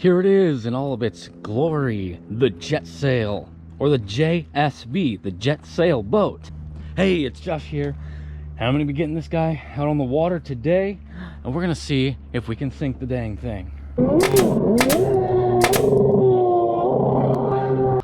Here it is in all of its glory, the jet sail, or the JSB, the jet sail boat. Hey, it's Josh here, and I'm going to be getting this guy out on the water today, and we're going to see if we can sink the dang thing.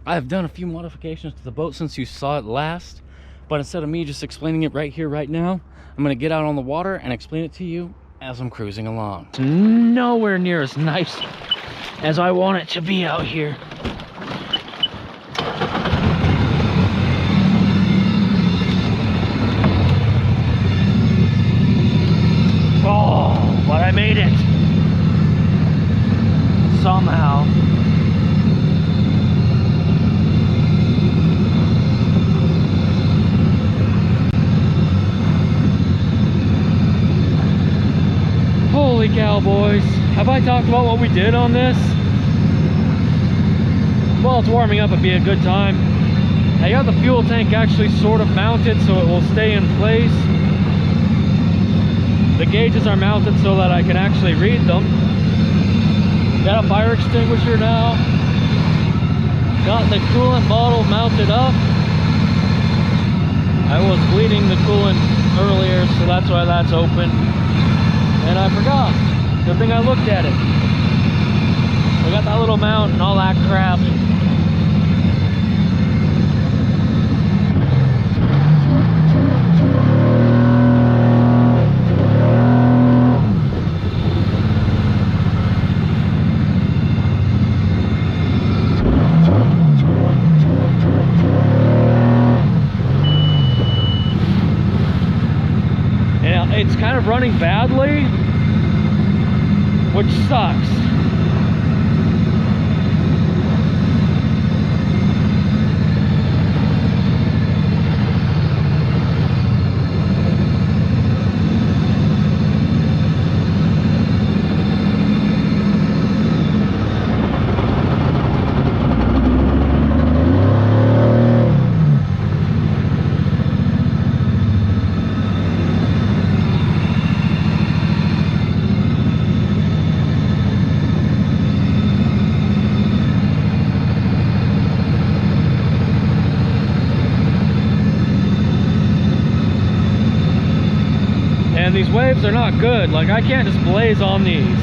I've done a few modifications to the boat since you saw it last, but instead of me just explaining it right here, right now, I'm going to get out on the water and explain it to you as I'm cruising along. It's nowhere near as nice as I want it to be out here. Oh, but I made it somehow. Holy cow, boys. Have I talked about what we did on this? Well, it's warming up, it'd be a good time. I got the fuel tank actually sort of mounted so it will stay in place. The gauges are mounted so that I can actually read them. Got a fire extinguisher now. Got the coolant bottle mounted up. I was bleeding the coolant earlier, so that's why that's open. And I forgot. Good thing I looked at it. We got that little mount and all that crap. And it's kind of running badly, which sucks. And these waves are not good. Like, I can't just blaze on these.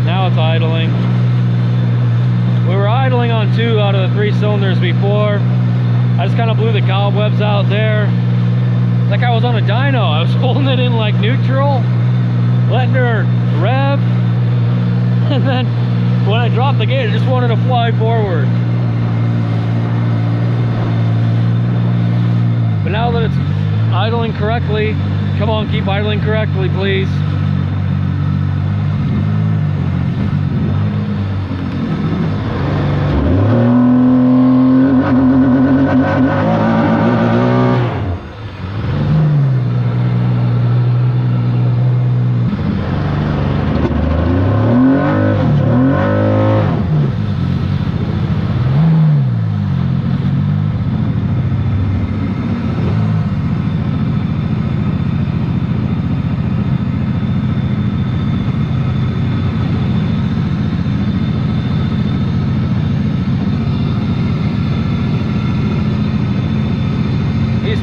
Now it's idling. We were idling on 2 out of the 3 cylinders before. I just kind of blew the cobwebs out there. Like I was on a dyno. I was holding it in like neutral, letting her rev, and then when I dropped the gate, I just wanted to fly forward. But now that it's idling correctly, come on, keep idling correctly, please.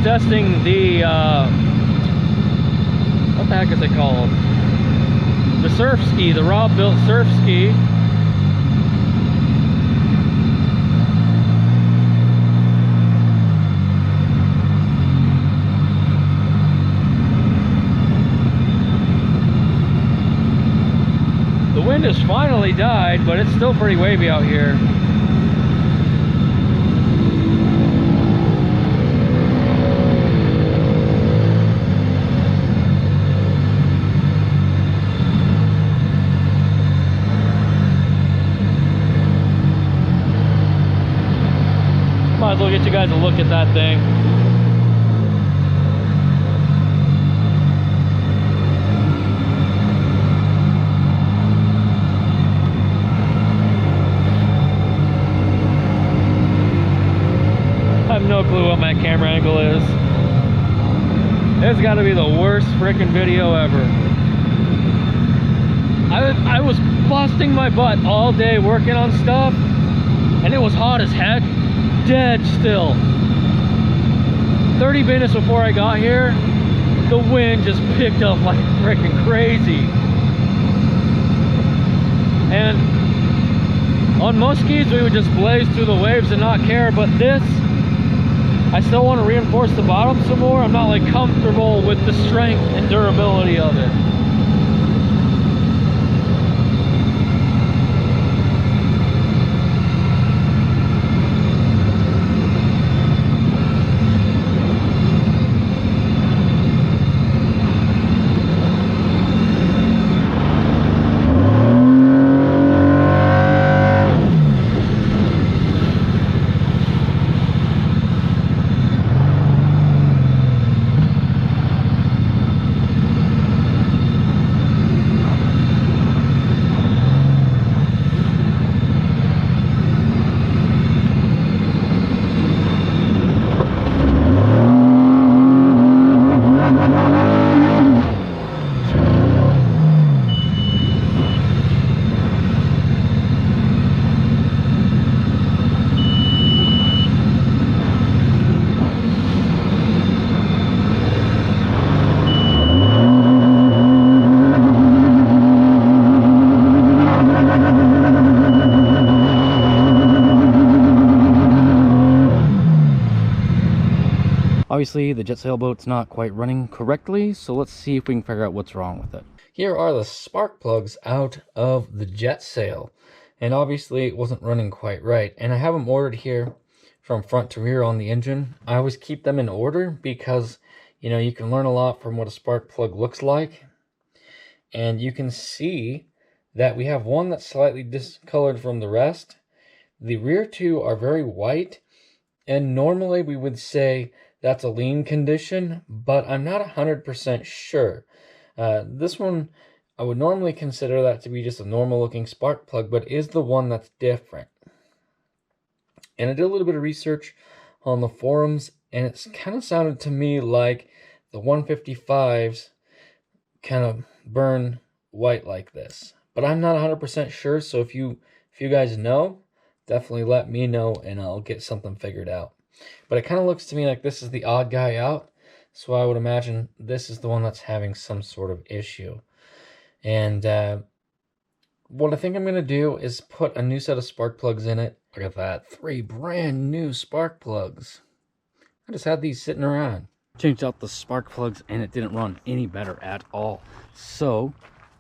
Testing the what the heck is it called? The surf ski, the Rob built surf ski. The wind has finally died, but it's still pretty wavy out here. Might as well get you guys a look at that thing. I have no clue what my camera angle is. It's got to be the worst freaking video ever. I was busting my butt all day working on stuff, and it was hot as heck. Dead still. 30 minutes before I got here, the wind just picked up like freaking crazy. And on most skis, we would just blaze through the waves and not care, but this, I still want to reinforce the bottom some more. I'm not like comfortable with the strength and durability of it. Obviously, the jet sailboat's not quite running correctly, so let's see if we can figure out what's wrong with it. Here are the spark plugs out of the jet sail, and obviously it wasn't running quite right. And I have them ordered here from front to rear on the engine. I always keep them in order because, you know, you can learn a lot from what a spark plug looks like. And you can see that we have one that's slightly discolored from the rest. The rear two are very white, and normally we would say that's a lean condition, but I'm not 100% sure. This one, I would normally consider that to be just a normal looking spark plug, but is the one that's different. And I did a little bit of research on the forums, and it's kind of sounded to me like the 155s kind of burn white like this. But I'm not 100% sure, so if you guys know, definitely let me know and I'll get something figured out. But it kind of looks to me like this is the odd guy out, so I would imagine this is the one that's having some sort of issue. And what I think I'm going to do is put a new set of spark plugs in it. Look at that, 3 brand new spark plugs. I just had these sitting around. Changed out the spark plugs and it didn't run any better at all. So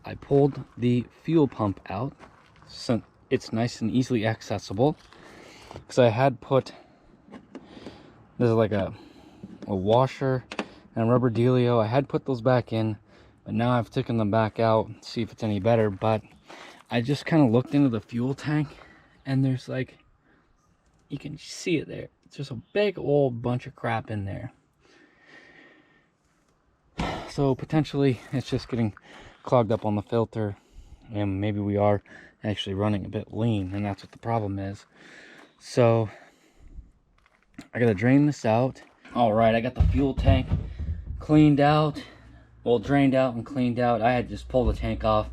I pulled the fuel pump out so it's nice and easily accessible, because I had put, this is like a washer and a rubber dealio. I had put those back in, but now I've taken them back out, see if it's any better. But I just kind of looked into the fuel tank, and there's like, you can see it there. It's just a big old bunch of crap in there. So potentially it's just getting clogged up on the filter, and maybe we are actually running a bit lean, and that's what the problem is. So I gotta drain this out. All right, I got the fuel tank cleaned out, well, drained out and cleaned out. I had to just pull the tank off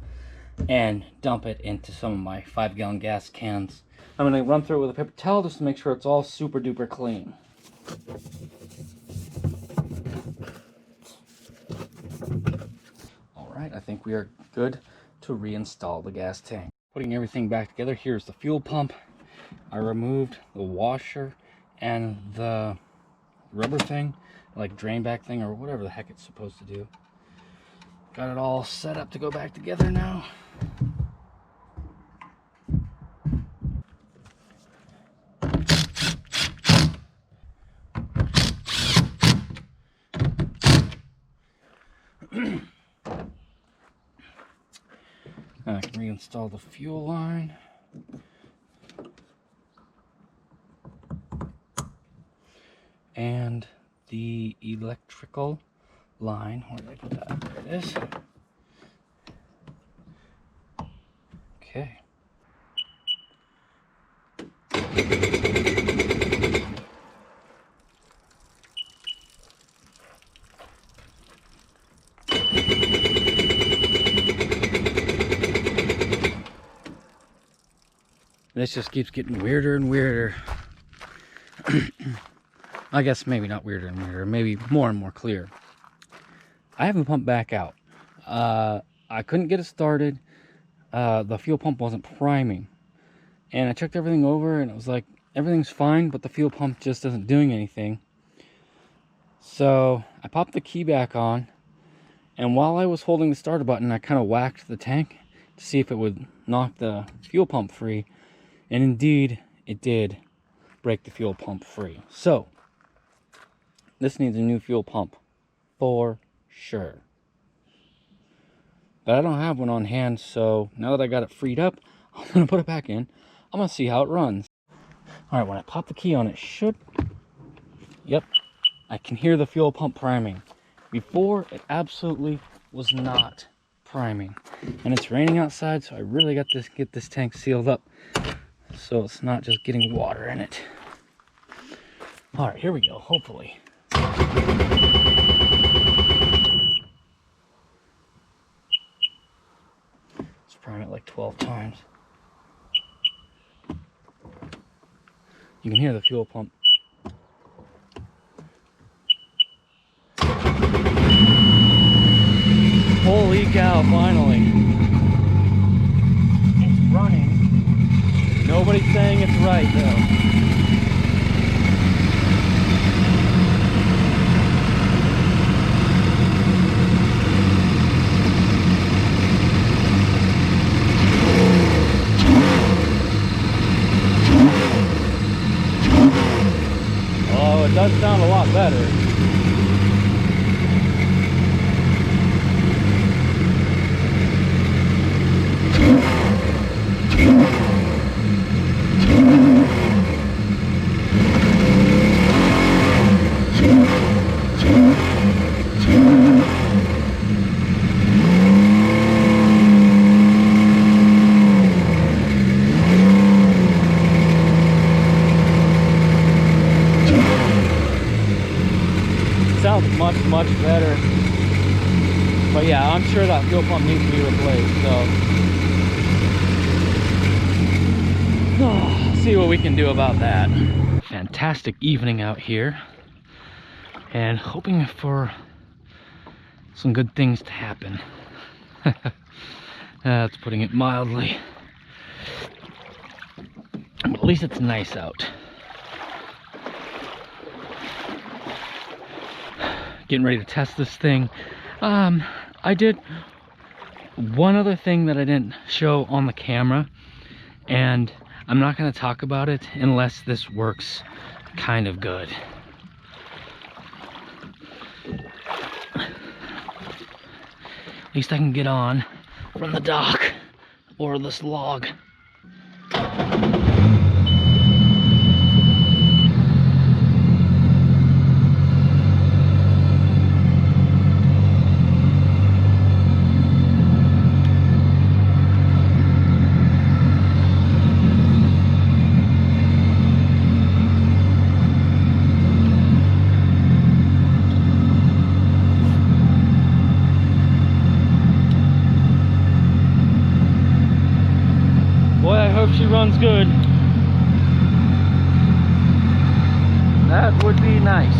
and dump it into some of my 5-gallon gas cans. I'm gonna run through it with a paper towel just to make sure it's all super duper clean. All right, I think we are good to reinstall the gas tank. Putting everything back together, here's the fuel pump. I removed the washer and the rubber thing, like drain back thing or whatever the heck it's supposed to do. Got it all set up to go back together now. I can reinstall the fuel line. and the electrical line. Where did I put that? There it is. Okay. This just keeps getting weirder and weirder. I guess maybe not weirder and weirder, maybe more and more clear. I haven't pumped back out. I couldn't get it started. The fuel pump wasn't priming. And I checked everything over and it was like, everything's fine, but the fuel pump just isn't doing anything. So I popped the key back on, and while I was holding the starter button, I kind of whacked the tank to see if it would knock the fuel pump free. And indeed, it did break the fuel pump free. So this needs a new fuel pump for sure. But I don't have one on hand, so now that I got it freed up, I'm gonna put it back in. I'm gonna see how it runs. All right, when I pop the key on, it should, yep, I can hear the fuel pump priming. Before, it absolutely was not priming. And it's raining outside, so I really got to get this tank sealed up so it's not just getting water in it. All right, here we go, hopefully. Let's prime it like 12 times. You can hear the fuel pump. Holy cow, finally. It's running. Nobody's saying it's right though. Oh, it does sound a lot better. Sounds much better. But yeah, I'm sure that fuel pump needs to be replaced, so see what we can do about that. Fantastic evening out here, and hoping for some good things to happen. That's putting it mildly. But at least it's nice out. Getting ready to test this thing. I did one other thing that I didn't show on the camera, and I'm not going to talk about it unless this works kind of good. At least I can get on from the dock or this log. Boy, I hope she runs good. That would be nice.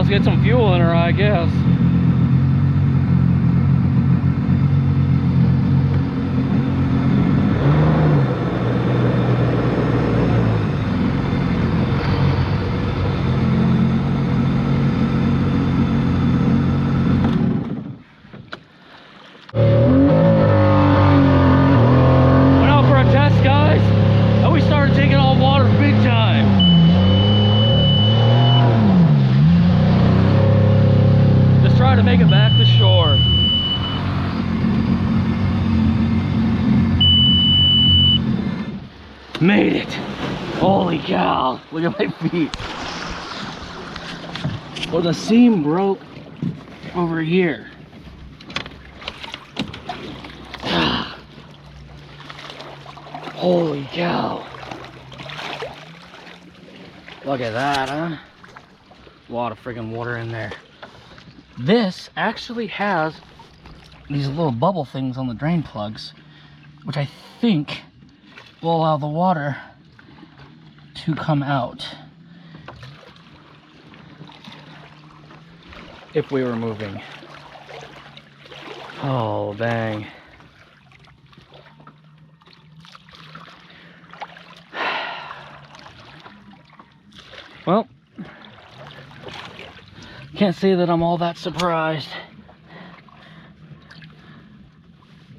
let's get some fuel in her, I guess. Went out for a test, guys, and we started taking on water big time. Just trying to make it back to shore. Made it. Holy cow. Look at my feet. Well, the seam broke over here. Holy cow. Look at that, huh? A lot of freaking water in there. This actually has these little bubble things on the drain plugs, which I think will allow the water to come out if we were moving. Oh, dang. Well, can't say that I'm all that surprised.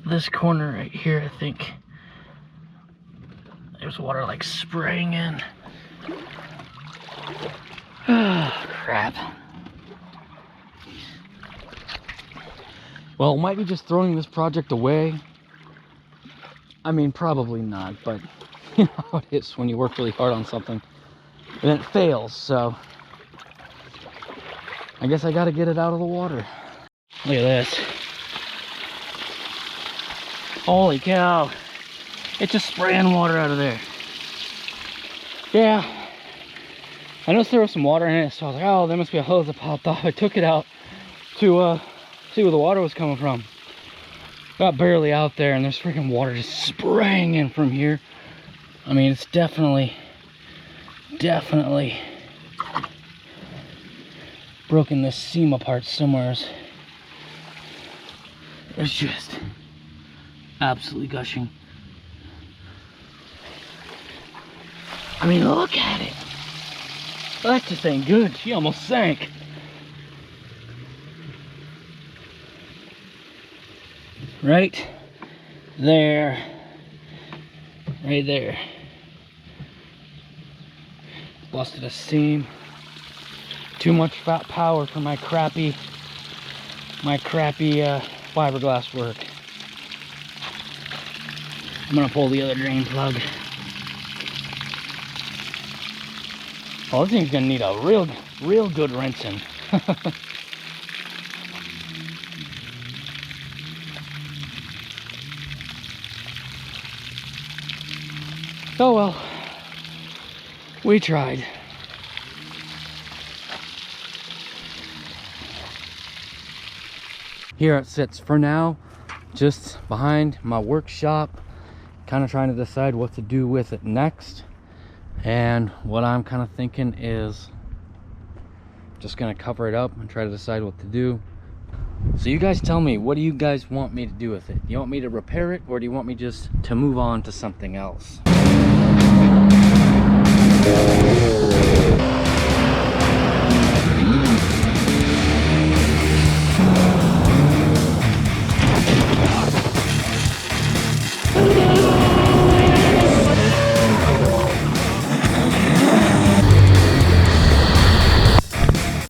This corner right here, I think there's water like spraying in. Oh, crap. Well, might be just throwing this project away. I mean, probably not, but you know how it is when you work really hard on something and it fails, so I guess I gotta get it out of the water. Look at this. Holy cow. It's just spraying water out of there. Yeah. I noticed there was some water in it, so I was like, oh, there must be a hose that popped off. I took it out to see where the water was coming from. Got barely out there, and there's freaking water just spraying in from here. I mean, it's definitely broken this seam apart somewhere. It's just absolutely gushing. I mean, look at it. That just ain't good. She almost sank. Right there. Right there. Busted a seam. Too much fat power for my crappy fiberglass work. I'm gonna pull the other drain plug. Oh, this thing's gonna need a real good rinsing. Oh well, we tried. Here it sits for now, just behind my workshop, kind of trying to decide what to do with it next. And what I'm kind of thinking is just gonna cover it up and try to decide what to do. So you guys tell me, what do you guys want me to do with it? You want me to repair it, or do you want me just to move on to something else?